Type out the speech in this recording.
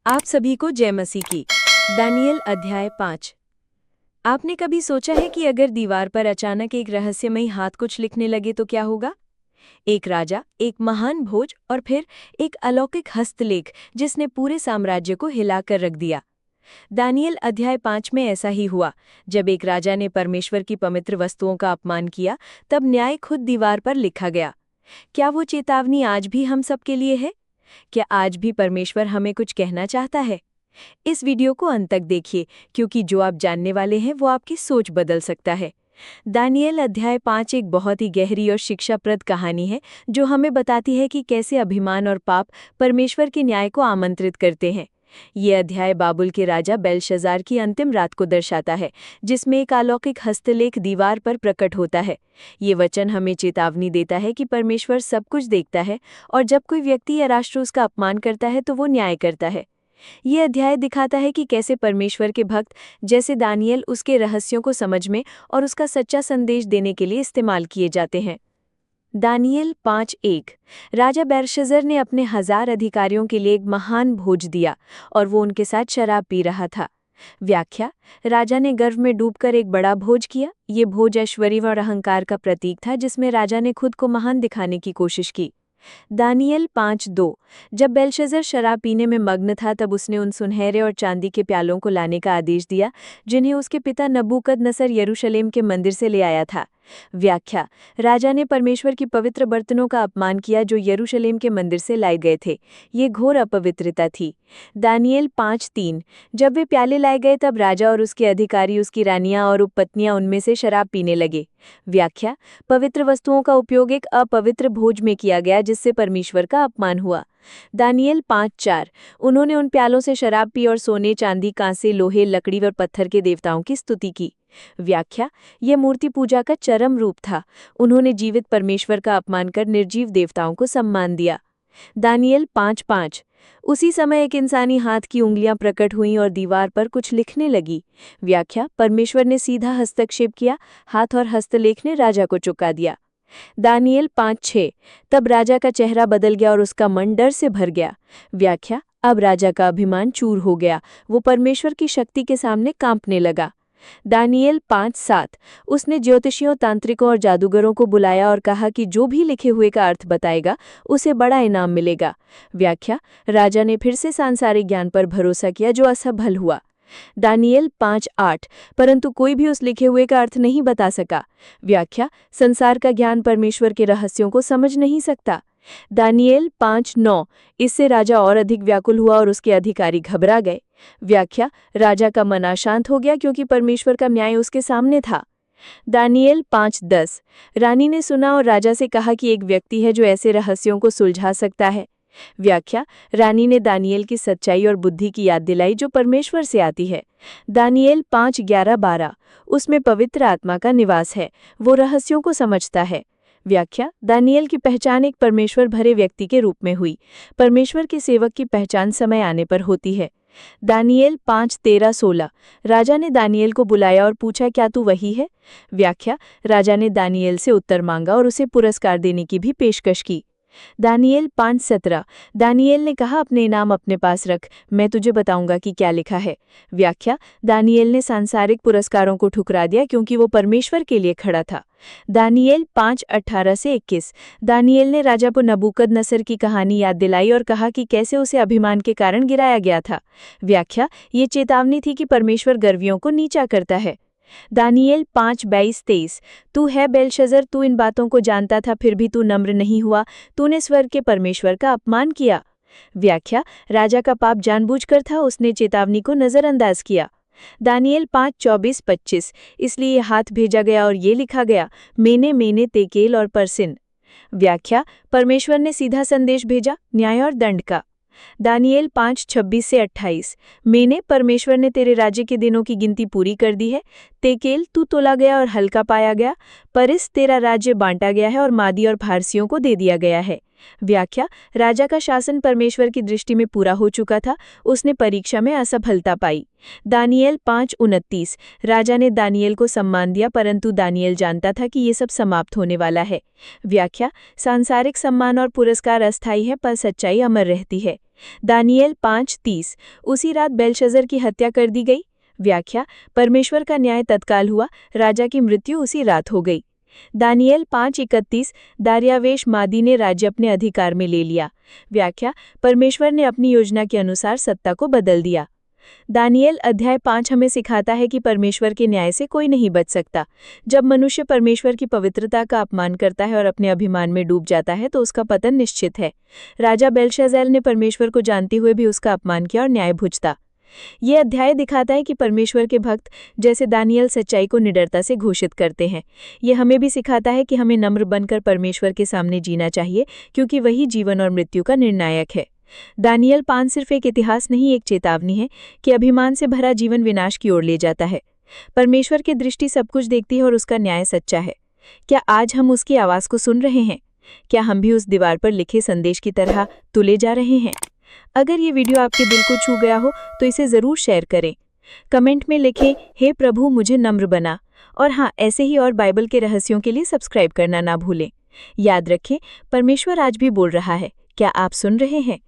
आप सभी को जय मसीह की। दानियल अध्याय 5। आपने कभी सोचा है कि अगर दीवार पर अचानक एक रहस्यमयी हाथ कुछ लिखने लगे तो क्या होगा? एक राजा, एक महान भोज और फिर एक अलौकिक हस्तलेख जिसने पूरे साम्राज्य को हिलाकर रख दिया। दानियल अध्याय 5 में ऐसा ही हुआ। जब एक राजा ने परमेश्वर की पवित्र वस्तुओं का अपमान किया, तब न्याय खुद दीवार पर लिखा गया। क्या वो चेतावनी आज भी हम सबके लिए है? क्या आज भी परमेश्वर हमें कुछ कहना चाहता है? इस वीडियो को अंत तक देखिए, क्योंकि जो आप जानने वाले हैं वो आपकी सोच बदल सकता है। दानियल अध्याय 5 एक बहुत ही गहरी और शिक्षाप्रद कहानी है जो हमें बताती है कि कैसे अभिमान और पाप परमेश्वर के न्याय को आमंत्रित करते हैं। ये अध्याय बाबुल के राजा बेलशज़ार की अंतिम रात को दर्शाता है, जिसमें एक अलौकिक हस्तलेख दीवार पर प्रकट होता है। ये वचन हमें चेतावनी देता है कि परमेश्वर सब कुछ देखता है और जब कोई व्यक्ति या राष्ट्र उसका अपमान करता है तो वो न्याय करता है। ये अध्याय दिखाता है कि कैसे परमेश्वर के भक्त जैसे दानियल उसके रहस्यों को समझने और उसका सच्चा संदेश देने के लिए इस्तेमाल किए जाते हैं। दानियल 5:1। राजा बेलशज़र ने अपने 1000 अधिकारियों के लिए एक महान भोज दिया और वो उनके साथ शराब पी रहा था। व्याख्या: राजा ने गर्व में डूबकर एक बड़ा भोज किया। ये भोज ऐश्वर्य और अहंकार का प्रतीक था, जिसमें राजा ने खुद को महान दिखाने की कोशिश की। दानियल 5:2। जब बेलशज़र शराब पीने में मग्न था, तब उसने उन सुनहरे और चांदी के प्यालों को लाने का आदेश दिया जिन्हें उसके पिता नबूकदनस्सर यरूशलेम के मंदिर से ले आया था। व्याख्या: राजा ने परमेश्वर की पवित्र बर्तनों का अपमान किया जो यरूशलेम के मंदिर से लाए गए थे। ये घोर अपवित्रता थी। दानियल 5:3। जब वे प्याले लाए गए, तब राजा और उसके अधिकारी, उसकी रानियां और उपपत्नियां उनमें से शराब पीने लगे। व्याख्या: पवित्र वस्तुओं का उपयोग एक अपवित्र भोज में किया गया जिससे परमेश्वर का अपमान हुआ। दानियल 5:4। उन्होंने उन प्यालों से शराब पी और सोने, चांदी, कांसे, लोहे, लकड़ी और पत्थर के देवताओं की स्तुति की। व्याख्या: यह मूर्ति पूजा का चरम रूप था। उन्होंने जीवित परमेश्वर का अपमान कर निर्जीव देवताओं को सम्मान दिया। दानियल 5:5। उसी समय एक इंसानी हाथ की उंगलियां प्रकट हुईं और दीवार पर कुछ लिखने लगी। व्याख्या: परमेश्वर ने सीधा हस्तक्षेप किया। हाथ और हस्तलेख ने राजा को चुका दिया। दानियल 5:6। तब राजा का चेहरा बदल गया और उसका मन डर से भर गया। व्याख्या: अब राजा का अभिमान चूर हो गया। वो परमेश्वर की शक्ति के सामने कांपने लगा। दानियल 5:7। उसने ज्योतिषियों, तांत्रिकों और जादूगरों को बुलाया और कहा कि जो भी लिखे हुए का अर्थ बताएगा उसे बड़ा इनाम मिलेगा। व्याख्या: राजा ने फिर से सांसारिक ज्ञान पर भरोसा किया जो असफल हुआ। दानियल 5:8। परंतु कोई भी उस लिखे हुए का अर्थ नहीं बता सका। व्याख्या: संसार का ज्ञान परमेश्वर के रहस्यों को समझ नहीं सकता। दानियल 5:9। इससे राजा और अधिक व्याकुल हुआ और उसके अधिकारी घबरा गए। व्याख्या: राजा का मन अशांत हो गया क्योंकि परमेश्वर का न्याय उसके सामने था। दानियल 5:10। रानी ने सुना और राजा से कहा कि एक व्यक्ति है जो ऐसे रहस्यों को सुलझा सकता है। व्याख्या: रानी ने दानियल की सच्चाई और बुद्धि की याद दिलाई जो परमेश्वर से आती है। दानियल 5:11-12। उसमें पवित्र आत्मा का निवास है। वो रहस्यों को समझता है। व्याख्या: दानियल की पहचान एक परमेश्वर भरे व्यक्ति के रूप में हुई। परमेश्वर के सेवक की पहचान समय आने पर होती है। दानियल 5:13-16। राजा ने दानियल को बुलाया और पूछा, क्या तू वही है? व्याख्या: राजा ने दानियल से उत्तर मांगा और उसे पुरस्कार देने की भी पेशकश की। दानियल 5:17। दानियल ने कहा, अपने इनाम अपने पास रख, मैं तुझे बताऊंगा कि क्या लिखा है। व्याख्या: दानियल ने सांसारिक पुरस्कारों को ठुकरा दिया क्योंकि वो परमेश्वर के लिए खड़ा था। दानियल 5:18-21। दानियल ने राजा को नबूकदनस्सर की कहानी याद दिलाई और कहा कि कैसे उसे अभिमान के कारण गिराया गया था। व्याख्या: ये चेतावनी थी कि परमेश्वर गर्वियों को नीचा करता है। दानियल 5:22-23। तू है बेलशज़र, तू इन बातों को जानता था, फिर भी तू नम्र नहीं हुआ। तूने स्वर्ग के परमेश्वर का अपमान किया। व्याख्या: राजा का पाप जानबूझकर था, उसने चेतावनी को नज़रअंदाज किया। दानियल 5:24-25। इसलिए हाथ भेजा गया और ये लिखा गया, मेने मेने तेकेल और परसिन। व्याख्या: परमेश्वर ने सीधा संदेश भेजा, न्याय और दंड का। दानियल 5:26-28। मैंने परमेश्वर ने तेरे राज्य के दिनों की गिनती पूरी कर दी है। तेकेल, तू तोला गया और हल्का पाया गया। परिस, तेरा राज्य बांटा गया है और मादी और फारसियों को दे दिया गया है। व्याख्या, राजा का शासन परमेश्वर की दृष्टि में पूरा हो चुका था, उसने परीक्षा में असफलता पाई। दानियेल 5:29। राजा ने दानियेल को सम्मान दिया, परंतु दानियेल जानता था कि ये सब समाप्त होने वाला है। व्याख्या, सांसारिक सम्मान और पुरस्कार अस्थायी है, पर सच्चाई अमर रहती है। दानियेल 5:30। उसी रात बेलशस्सर की हत्या कर दी गई। व्याख्या, परमेश्वर का न्याय तत्काल हुआ, राजा की मृत्यु उसी रात हो गई। दानियेल 5:31। दार्यावेश मादी ने राज्य अपने अधिकार में ले लिया। व्याख्या, परमेश्वर ने अपनी योजना के अनुसार सत्ता को बदल दिया। दानियेल अध्याय 5 हमें सिखाता है कि परमेश्वर के न्याय से कोई नहीं बच सकता। जब मनुष्य परमेश्वर की पवित्रता का अपमान करता है और अपने अभिमान में डूब जाता है तो उसका पतन निश्चित है। राजा बेलशस्सर ने परमेश्वर को जानते हुए भी उसका अपमान किया और न्याय भुगता। ये अध्याय दिखाता है कि परमेश्वर के भक्त जैसे दानियेल सच्चाई को निडरता से घोषित करते हैं। ये हमें भी सिखाता है कि हमें नम्र बनकर परमेश्वर के सामने जीना चाहिए, क्योंकि वही जीवन और मृत्यु का निर्णायक है। दानियेल 5 सिर्फ एक इतिहास नहीं, एक चेतावनी है कि अभिमान से भरा जीवन विनाश की ओर ले जाता है। परमेश्वर की दृष्टि सब कुछ देखती है और उसका न्याय सच्चा है। क्या आज हम उसकी आवाज़ को सुन रहे हैं? क्या हम भी उस दीवार पर लिखे संदेश की तरह तुले जा रहे हैं? अगर ये वीडियो आपके दिल को छू गया हो तो इसे ज़रूर शेयर करें। कमेंट में लिखें, हे प्रभु मुझे नम्र बना। और हाँ, ऐसे ही और बाइबल के रहस्यों के लिए सब्सक्राइब करना ना भूलें। याद रखें, परमेश्वर आज भी बोल रहा है। क्या आप सुन रहे हैं?